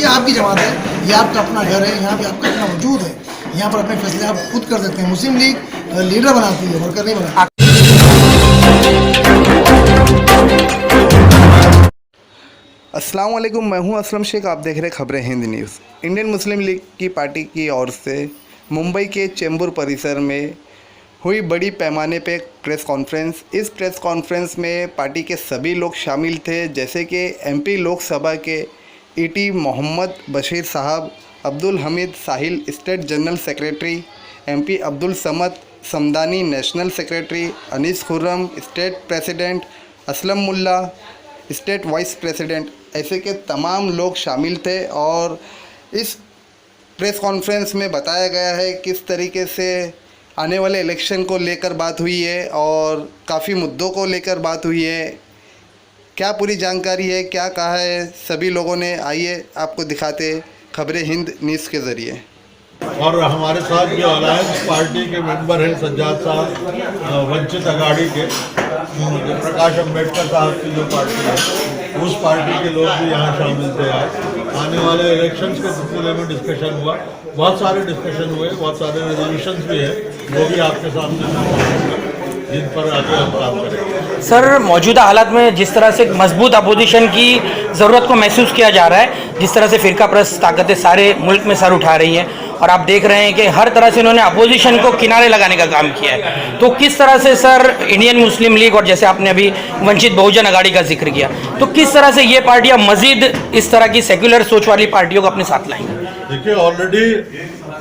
ये आपकी जमात है, ये आपका अपना घर है, यहाँ पे आपका अपना वजूद है, यहाँ पर अपने फैसले आप खुद कर सकते हैं। मुस्लिम लीग लीडर बनाती है, वर्कर नहीं बनाती। अस्सलाम वालेकुम, मैं हूं असलम शेख। आप देख रहे खबरें Hind news. Indian Muslim league की पार्टी की ओर से मुंबई के चेंबूर परिसर में हुई बड़ी पैमाने पे प्रेस कॉन्फ्रेंस। इस प्रेस कॉन्फ्रेंस में पार्टी के सभी लोग शामिल थे, जैसे कि एमपी लोकसभा के ईटी मोहम्मद बशीर साहब, Abdul Hameed Sahil state general secretary, MP Abdul Samad Samadani national secretary, Anees Khurram state president, Aslam Mulla state vice president, ऐसे के तमाम लोग शामिल थे। और इस प्रेस कॉन्फ्रेंस में बताया गया है किस तरीके से आने वाले इलेक्शन को लेकर बात हुई है और काफ़ी मुद्दों को लेकर बात हुई है। क्या पूरी जानकारी है, क्या कहा है सभी लोगों ने, आइए आपको दिखाते खबरें हिंद न्यूज़ के ज़रिए। और हमारे साथ जो अलायंस पार्टी के मेंबर हैं सज्जाद साहब, वंचित अघाड़ी के, प्रकाश अम्बेडकर साहब की जो पार्टी है, उस पार्टी के लोग भी यहाँ शामिल थे। आने वाले इलेक्शंस के सिलसिले में डिस्कशन हुआ, बहुत सारे डिस्कशन हुए, बहुत सारे रेजोल्यूशंस भी हैं, वो भी आपके सामने जिन पर आगे हम काम करेंगे। सर, मौजूदा हालात में जिस तरह से मजबूत अपोजिशन की ज़रूरत को महसूस किया जा रहा है, जिस तरह से फ़िरका परस्त ताकतें सारे मुल्क में सर उठा रही हैं और आप देख रहे हैं कि हर तरह से इन्होंने अपोजिशन को किनारे लगाने का काम किया है, तो किस तरह से सर इंडियन मुस्लिम लीग और जैसे आपने अभी वंचित बहुजन अघाड़ी का जिक्र किया, तो किस तरह से ये पार्टियाँ मजीद इस तरह की सेक्युलर सोच वाली पार्टियों को अपने साथ लाएंगी? देखिए, ऑलरेडी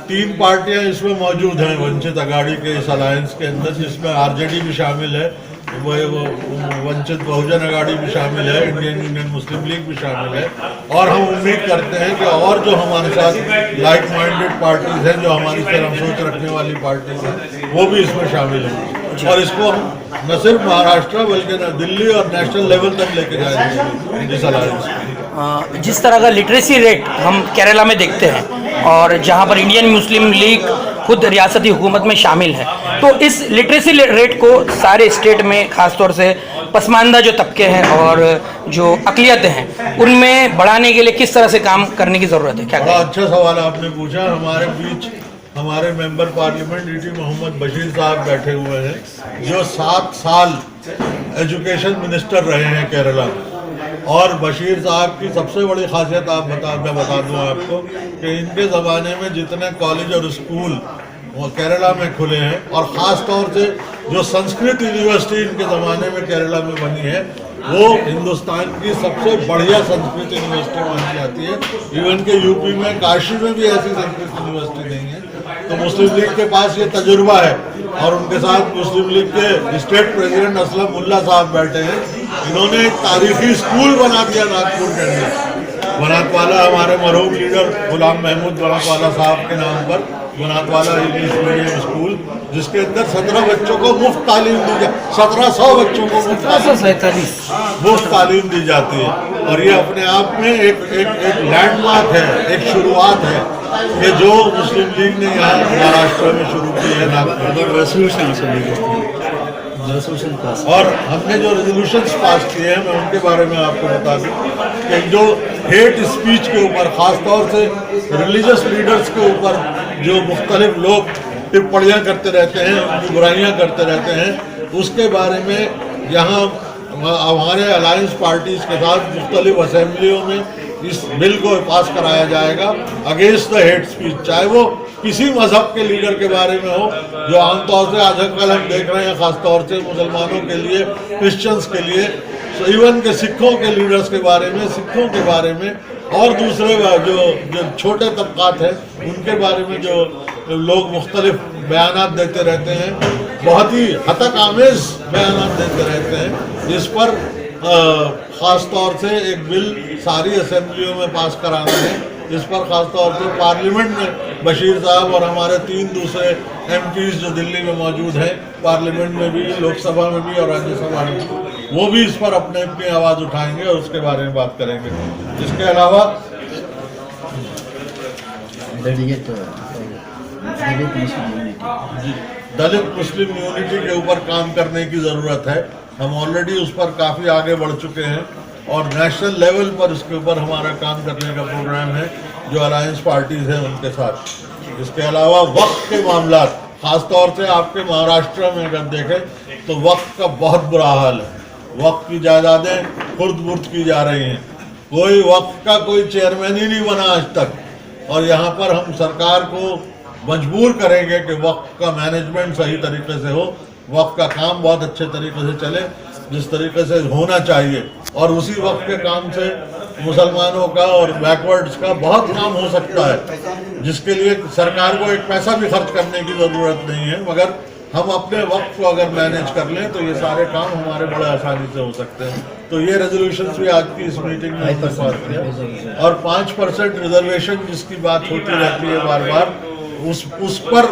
3 पार्टियां इसमें मौजूद हैं वंचित अघाड़ी के इस अलायंस के अंदर, जिसमें आरजेडी भी शामिल है, वो वंचित बहुजन अघाड़ी भी शामिल है, इंडियन मुस्लिम लीग भी शामिल है। और हम उम्मीद करते हैं कि और जो हमारे साथ लाइक माइंडेड पार्टीज हैं, जो हमारी तरह सोच रखने वाली पार्टीज हैं, वो भी इसमें शामिल होंगी। और इसको हम न सिर्फ महाराष्ट्र बल्कि दिल्ली और नेशनल लेवल तक लेके जाएंगे इस अलायंस में। जिस तरह का लिटरेसी रेट हम केरला में देखते हैं और जहां पर इंडियन मुस्लिम लीग खुद रियासती हुकूमत में शामिल है, तो इस लिटरेसी रेट को सारे स्टेट में ख़ासतौर से पसमानदा जो तबके हैं और जो अक़लियतें हैं उनमें बढ़ाने के लिए किस तरह से काम करने की ज़रूरत है? क्या बड़ा अच्छा सवाल आपने पूछा। हमारे बीच हमारे member parliament ET Mohammed Basheer साहब बैठे हुए हैं, जो 7 साल एजुकेशन मिनिस्टर रहे हैं केरला में। और बशीर साहब की सबसे बड़ी खासियत मैं बता दूं आपको कि इनके ज़माने में जितने कॉलेज और स्कूल वो केरला में खुले हैं, और ख़ास तौर से जो संस्कृत यूनिवर्सिटी इनके ज़माने में केरला में बनी है, वो हिंदुस्तान की सबसे बढ़िया संस्कृत यूनिवर्सिटी मानी जाती है। इवन के यूपी में काशी में भी ऐसी संस्कृत यूनिवर्सिटी नहीं है। तो मुस्लिम लीग के पास ये तजुर्बा है, और उनके साथ मुस्लिम लीग के स्टेट प्रेसिडेंट असलम मुल्ला साहब बैठे हैं। इन्होंने एक तारीखी स्कूल बना दिया नागपुर के अंदर, बनातवाला, हमारे मरहूम लीडर गुलाम महमूद बनातवाला साहब के नाम पर बनातवाला इंग्लिश मीडियम स्कूल, जिसके अंदर 17 बच्चों को मुफ्त तालीम दी जाती, 1700 बच्चों को मुफ्त तालीम दी जाती है। और ये अपने आप में एक लैंडमार्क है, एक शुरुआत है कि जो मुस्लिम लीग ने यहाँ महाराष्ट्र में शुरू की है नागपुर। और हमने जो रेजोल्यूशंस पास किए हैं, मैं उनके बारे में आपको बता दूं कि जो हेट स्पीच के ऊपर, ख़ासतौर से रिलीजियस लीडर्स के ऊपर जो मुख्तलिफ लोग टिप्पणियाँ करते रहते हैं, उनकी बुराइयाँ करते रहते हैं, उसके बारे में यहाँ हमारे अलायंस पार्टीज़ के साथ मुख्तलिफ असेंबलियों में इस बिल को पास कराया जाएगा अगेंस्ट द हेट स्पीच, चाहे वो किसी मजहब के लीडर के बारे में हो, जो आमतौर से आजकल हम देख रहे हैं, ख़ासतौर से मुसलमानों के लिए, क्रिश्चियंस के लिए, इवन के सिखों के लीडर्स के बारे में, सिखों के बारे में, और दूसरे जो छोटे तबकात हैं उनके बारे में जो लोग मुख्तलिफ बयानात देते रहते हैं, बहुत ही हतक आमेज़ बयानात देते रहते हैं, जिस पर ख़ास तौर से एक बिल सारी असेंबलियों में पास कराना है। इस पर ख़ास तौर से पार्लियामेंट में बशीर साहब और हमारे 3 दूसरे एमपीज़ जो दिल्ली में मौजूद हैं, पार्लियामेंट में भी, लोकसभा में भी और राज्यसभा में भी, वो भी इस पर अपनी आवाज़ उठाएंगे और उसके बारे में बात करेंगे। इसके अलावा दलित मुस्लिम यूनिटी के ऊपर काम करने की ज़रूरत है। हम ऑलरेडी उस पर काफ़ी आगे बढ़ चुके हैं। और नेशनल लेवल पर इसके ऊपर हमारा काम करने का प्रोग्राम है जो अलायंस पार्टीज हैं उनके साथ। इसके अलावा वक्फ के मामला, खासतौर से आपके महाराष्ट्र में अगर देखें तो वक्फ का बहुत बुरा हाल है। वक्फ की जायदादें खुर्द-बुर्द की जा रही हैं, कोई वक्फ का कोई चेयरमैन ही नहीं बना आज तक। और यहाँ पर हम सरकार को मजबूर करेंगे कि वक्फ का मैनेजमेंट सही तरीके से हो, वक्फ का काम बहुत अच्छे तरीके से चले जिस तरीके से होना चाहिए। और उसी वक्त के काम से मुसलमानों का और बैकवर्ड्स का बहुत काम हो सकता है, जिसके लिए सरकार को एक पैसा भी खर्च करने की ज़रूरत नहीं है। मगर हम अपने वक्त को अगर मैनेज कर लें तो ये सारे काम हमारे बड़े आसानी से हो सकते हैं। तो ये रेजोल्यूशंस भी आज की इस मीटिंग में हमने पास किया। और 5% रिजर्वेशन जिसकी बात होती रहती है बार बार, उस पर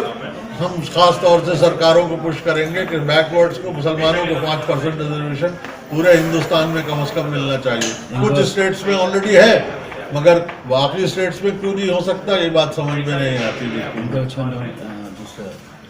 हम खास तौर से सरकारों को पुश करेंगे कि बैकवर्ड्स को, मुसलमानों को 5% रिजर्वेशन पूरे हिंदुस्तान में कम से कम मिलना चाहिए। कुछ स्टेट्स में ऑलरेडी है, मगर बाकी स्टेट्स में क्यों नहीं हो सकता, ये बात समझ में नहीं आती।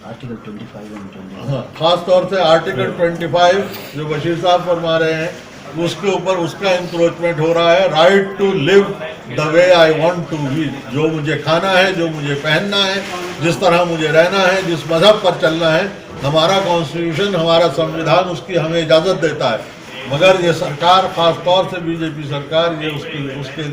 आर्टिकल 25 हाँ, खास तौर से आर्टिकल 25 जो बशीर साहब फरमा रहे हैं, उसके ऊपर उसका इंक्रोचमेंट हो रहा है। Right to live the way I want to be, जो मुझे खाना है, जो मुझे पहनना है, जिस तरह मुझे रहना है, जिस मजहब पर चलना है, हमारा कॉन्स्टिट्यूशन, हमारा संविधान उसकी हमें इजाज़त देता है। मगर ये सरकार, खास तौर से बीजेपी सरकार, ये उसके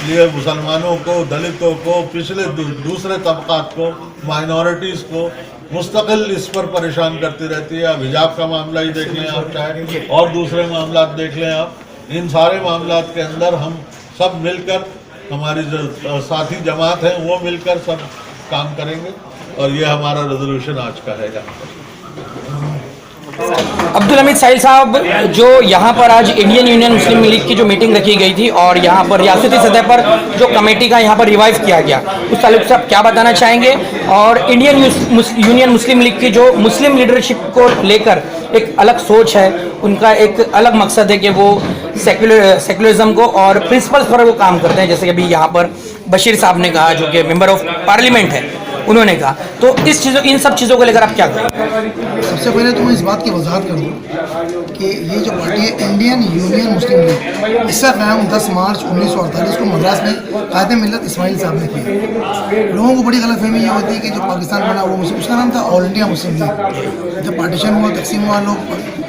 लिए मुसलमानों को, दलितों को, पिछले दूसरे तबकात को, माइनॉरिटीज़ को मुस्तकिल इस पर परेशान करती रहती है। अब हिजाब का मामला ही देख लें आप, चाहे और दूसरे मामला देख लें आप, इन सारे मामला के अंदर हम सब मिलकर, हमारी जो साथी जमात हैं वो मिलकर सब काम करेंगे। और ये हमारा रेजोल्यूशन आज का है। अब्दुल हमीद साहिल साहब, जो यहाँ पर आज इंडियन यूनियन मुस्लिम लीग की जो मीटिंग रखी गई थी और यहाँ पर रियासती सतह पर जो कमेटी का यहाँ पर रिवाइव किया गया, उस ताल्लुक से आप क्या बताना चाहेंगे? और इंडियन यूनियन मुस्लिम लीग की जो मुस्लिम लीडरशिप को लेकर एक अलग सोच है, उनका एक अलग मकसद है कि वो सेक्युलरिज्म को और प्रिंसिपल्स पर वो काम करते हैं, जैसे कि अभी यहाँ पर बशीर साहब ने कहा, जो कि मेंबर ऑफ पार्लियामेंट है, उन्होंने कहा। तो इन सब चीज़ों को लेकर आप क्या कहेंगे? सबसे पहले तो मैं इस बात की वजाहत कर दूँ कि ये जो पार्टी है इंडियन यूनियन मुस्लिम लीग, इसका क़याम 10 मार्च 1948 को मद्रास में कायदे मिल्लत इस्माइल साहब ने किया। लोगों को बड़ी गलतफहमी ये होती है कि जो पाकिस्तान बना वो मुस्लिम, उसका नाम था ऑल इंडिया मुस्लिम लीग। जब पार्टीशन हुआ, तकसीम हुआ, लोग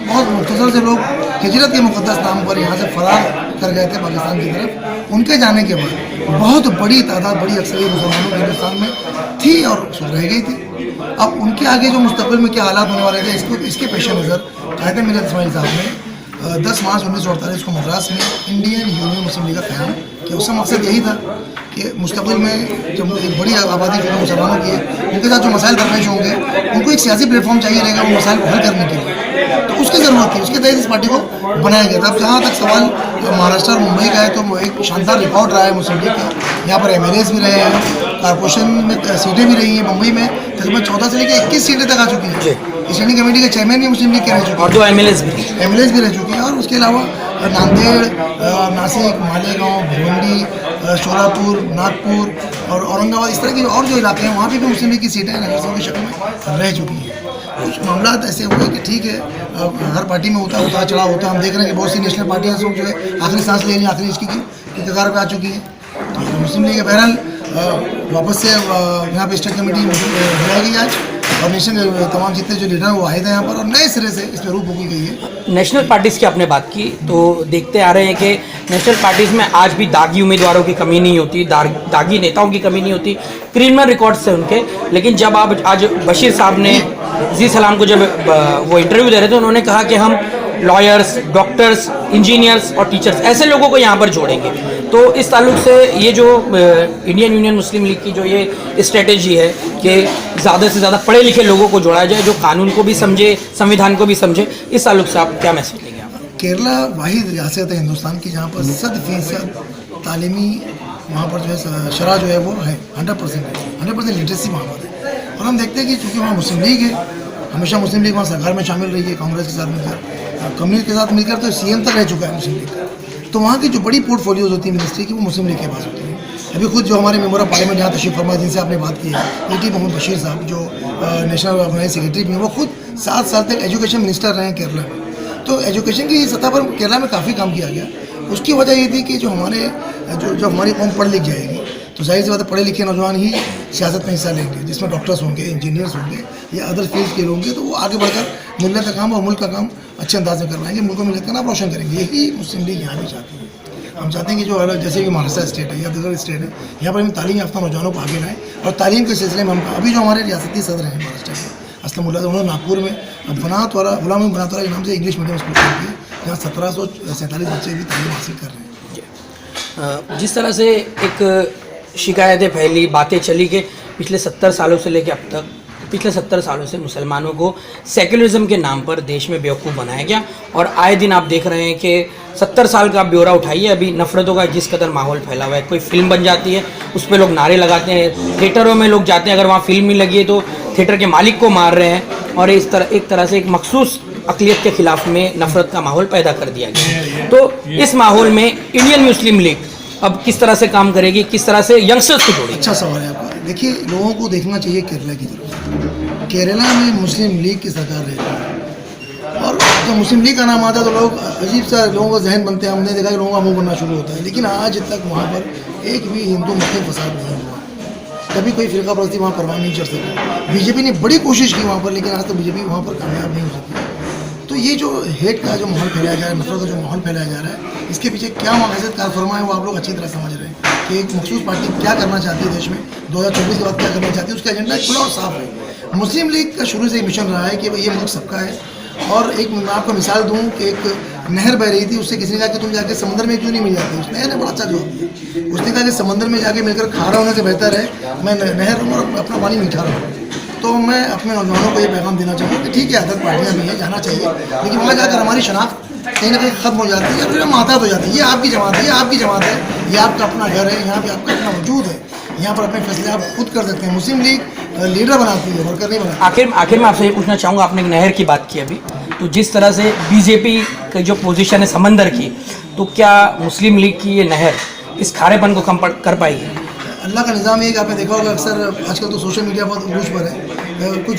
बहुत मुख्तसर से लोग हिजरत के मुक़द्दस नाम पर यहाँ से फरार कर गए थे पाकिस्तान की तरफ। उनके जाने के बाद बहुत बड़ी तादाद, बड़ी अक्सरियत मुसलमानों के हिंदुस्तान में थी और रह गई थी। अब उनके आगे जो मुस्तकबिल में क्या हालात होने वाले थे, इसके पेश नज़र कायदे मिल्लत इस्माइल साहब ने 10 मार्च 1948 को मद्रास में इंडियन यूनियन मुस्लिम लीग का क़याम किया। उसका मकसद यही था कि मुस्तकबिल में जब एक बड़ी आबादी जो मुसलमानों की है, उनके साथ जो मसाइल दरपेश होंगे, उनको एक सियासी प्लेटफॉर्म चाहिए रहेगा वो मसाइल को हल करने के लिए। तो उसकी ज़रूरत थी, उसके तहत इस पार्टी को बनाया गया था। अब जहाँ तक सवाल महाराष्ट्र और मुंबई का है, तो वो एक शानदार रिकॉर्ड रहा है मुस्लिम लीग का। यहाँ पर MLAs भी रहे हैं, कारपोरेशन में सीटें भी रही हैं। मुंबई में तकरीबन 14 से लेकर 21 सीटें तक आ चुकी हैं। स्टैंडिंग कमेटी के चेयरमैन भी मुस्लिम लीग के रह चुके हैं और 2 MLAs भी रह चुके हैं। और उसके अलावा नांदेड़, नासिक, मालेगांव, भिवंडी, शोलापुर, नागपुर और औरंगाबाद, इस तरह के और जो इलाके हैं वहाँ पे भी मुस्लिम लीग की सीटें नगरसभा की शक्ल में रह चुकी हैं। कुछ मामला ऐसे हुए कि ठीक है, हर पार्टी में उतार चढ़ाव होता है। हम देख रहे हैं कि बहुत सी नेशनल पार्टियाँ जो है आखिरी सांस ले रही हैं, आखिरी इसकी कगार पे आ चुकी हैं। तो मुस्लिम लीग बहरहाल वापस से यहाँ पे स्टेट कमेटी बुलाई गई आज, और नेशनल तमाम जितने जो लीडर हैं वो आए थे यहाँ पर, और नए सिरे से इस पर रूप होगी गई है। नेशनल पार्टीज़ की आपने बात की, तो देखते आ रहे हैं कि नेशनल पार्टीज़ में आज भी दागी उम्मीदवारों की कमी नहीं होती, दागी नेताओं की कमी नहीं होती, क्रिमिनल रिकॉर्ड्स थे उनके। लेकिन जब आप आज बशीर साहब ने जी सलाम को जब वो इंटरव्यू दे रहे थे, उन्होंने कहा कि हम लॉयर्स, डॉक्टर्स, इंजीनियर्स और टीचर्स, ऐसे लोगों को यहाँ पर जोड़ेंगे। तो इस ताल्लुक से ये जो इंडियन यूनियन मुस्लिम लीग की जो ये स्ट्रेटेजी है कि ज़्यादा से ज़्यादा पढ़े लिखे लोगों को जोड़ा जाए, जो कानून को भी समझे, संविधान को भी समझे, इस ताल्लुक से आप क्या मैसेज देंगे? केरला वाहिद रियासत है हिंदुस्तान की जहाँ पर 100% तालीमी, वहाँ पर जो है शरह जो है वो है 100% लिटरेसी वहाँ पर है। और हम देखते हैं कि चूँकि वहाँ मुस्लिम लीग है, हमेशा मुस्लिम लीग वहाँ सरकार में शामिल रही है, कांग्रेस के साथ मिलकर, कम्युनिस्ट के साथ मिलकर, तो CM तक रह चुका है मुस्लिम लीग का। तो वहाँ की जो बड़ी पोर्टफोलियोज होती है मिनिस्ट्री की, वो मुस्लिम लीग के पास होती है। अभी खुद जो हमारे मेंबर ऑफ पार्लियामेंट यहाँ तशरीफ फरमा, जिनसे आपने बात की है, AT मोहम्मद बशीर साहब, जो नेशनल ऑर्गेनाइज सेक्रेटरी भी हैं, वो खुद 7 साल तक एजुकेशन मिनिस्टर रहे हैं केरला में। तो एजुकेशन की सतह पर केरला में काफ़ी काम किया गया। उसकी वजह ये थी कि जो हमारी कौम पढ़ लिख जाएगी तो जाहिर सी बात है पढ़े लिखे नौजवान ही सियासत में हिस्सा लेंगे, जिसमें डॉक्टर्स होंगे, इंजीनियर्स होंगे या अदर फील्ड के होंगे, तो वो आगे बढ़कर मिलत का काम और मुल्क का काम अच्छे अंदाज में करवाएंगे, मुल्क में मिलत का नाम रोशन करेंगे। यही मुस्लिम लीग यहाँ भी चाहती है। हम चाहते हैं कि जो अलग जैसे कि महाराष्ट्र स्टेट है या दूसरा स्टेट है, यहाँ पर हम तालीम याफ्ता नौजवानों को आगे लाएँ और तालीम के सिलसिले में हम अभी जो हमारे रियासती सदर हैं महाराष्ट्र के असलमुल्लाह, उन्होंने नागपुर में बनात वाला गुलाम बनात वाला के नाम से इंग्लिश मीडियम स्कूल खोल दिया, जहाँ 1747 बच्चे भी तालीम हासिल कर रहे हैं। जिस तरह से एक शिकायतें फैली, बातें चली कि पिछले 70 सालों से लेकर अब तक पिछले 70 सालों से मुसलमानों को सेक्युलरिज्म के नाम पर देश में बेवकूफ़ बनाया गया और आए दिन आप देख रहे हैं कि 70 साल का ब्यौरा उठाइए, अभी नफ़रतों का जिस कदर माहौल फैला हुआ है। कोई फिल्म बन जाती है, उस पर लोग नारे लगाते हैं, थिएटरों में लोग जाते हैं, अगर वहाँ फिल्म नहीं लगी है तो थिएटर के मालिक को मार रहे हैं और इस तरह एक तरह से एक मखसूस अक़लियत के ख़िलाफ़ में नफ़रत का माहौल पैदा कर दिया गया। तो इस माहौल में इंडियन मुस्लिम लीग अब किस तरह से काम करेगी, किस तरह से यंगस्टर्स को जोड़ेगी? अच्छा सवाल है आपका। देखिए, लोगों को देखना चाहिए केरला की तरफ। केरला में मुस्लिम लीग की सरकार रहती है और जब मुस्लिम लीग का नाम आता है तो लोग अजीब सा लोगों का जहन बनते हैं। हमने देखा कि लोगों का मुंह बनना शुरू होता है, लेकिन आज तक वहाँ पर एक भी हिंदू मुस्लिम फसाद नहीं हुआ। कभी कोई फिरका परस्ती वहाँ परवाह नहीं चढ़ सकी। बीजेपी ने बड़ी कोशिश की वहाँ पर, लेकिन आज तक बीजेपी वहाँ पर कामयाब नहीं हो सकी। तो ये जो हेट का जो माहौल फैलाया जा रहा है, नफरत का जो माहौल फैलाया जा रहा है, इसके पीछे क्या मकसद कार फरमा है वो आप लोग अच्छी तरह समझ रहे हैं कि एक मखसूस पार्टी क्या करना चाहती है देश में, 2024 के बाद क्या करना चाहती है, उसका एजेंडा खुला और साफ है। मुस्लिम लीग का शुरू से मिशन रहा है कि ये मुल्क सबका है। और एक मैं आपको मिसाल दूँ कि एक नहर बह रही थी, उससे किसी ने कहा कि तुम जाके समंदर में क्यों नहीं मिल जाती? उस नहर ने बड़ा अच्छा जवाब दिया। उसने कहा कि समंदर में जाके मिलकर खारा होने से बेहतर है मैं नहर हूँ और अपना पानी मीठा रहूँ। तो मैं अपने नौजवानों को ये पैगाम देना चाहूँगा कि ठीक है, अदर पार्टियाँ भी हैं, जाना चाहिए, लेकिन वहाँ जाकर हमारी शनाख्त कहीं ना कहीं ख़त्म हो जाती है या फिर मातात हो जाती है। ये आपकी जमात है, ये आपकी जमात है, ये आपका अपना घर है, यहाँ पे आपका अपना वजूद है, यहाँ पर अपने फैसले आप खुद कर सकते हैं। मुस्लिम लीग लीडर बनाती है, वर्कर नहीं बनाती। आखिर में आपसे ये पूछना चाहूँगा, आपने एक नहर की बात की अभी, तो जिस तरह से बीजेपी की जो पोजीशन है समंदर की, तो क्या मुस्लिम लीग की ये नहर इस खारेपन को कम कर पाएगी? अल्लाह का निज़ाम है कि आपने देखा होगा अक्सर आजकल तो सोशल मीडिया बहुत उरूज पर है, कुछ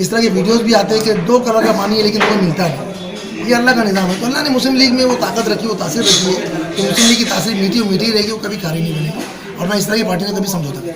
इस तरह के वीडियोस भी आते हैं कि 2 कलर का पानी है लेकिन वो मिलता नहीं। ये अल्लाह का निज़ाम है। तो अल्लाह ने मुस्लिम लीग में वो ताकत रखी, वो तासीर रखी है कि मुस्लिम लीग की तासीर मीठी रहेगी, वो कभी खारी नहीं बनेगी। और मैं इस तरह की पार्टी ने कभी समझौता नहीं।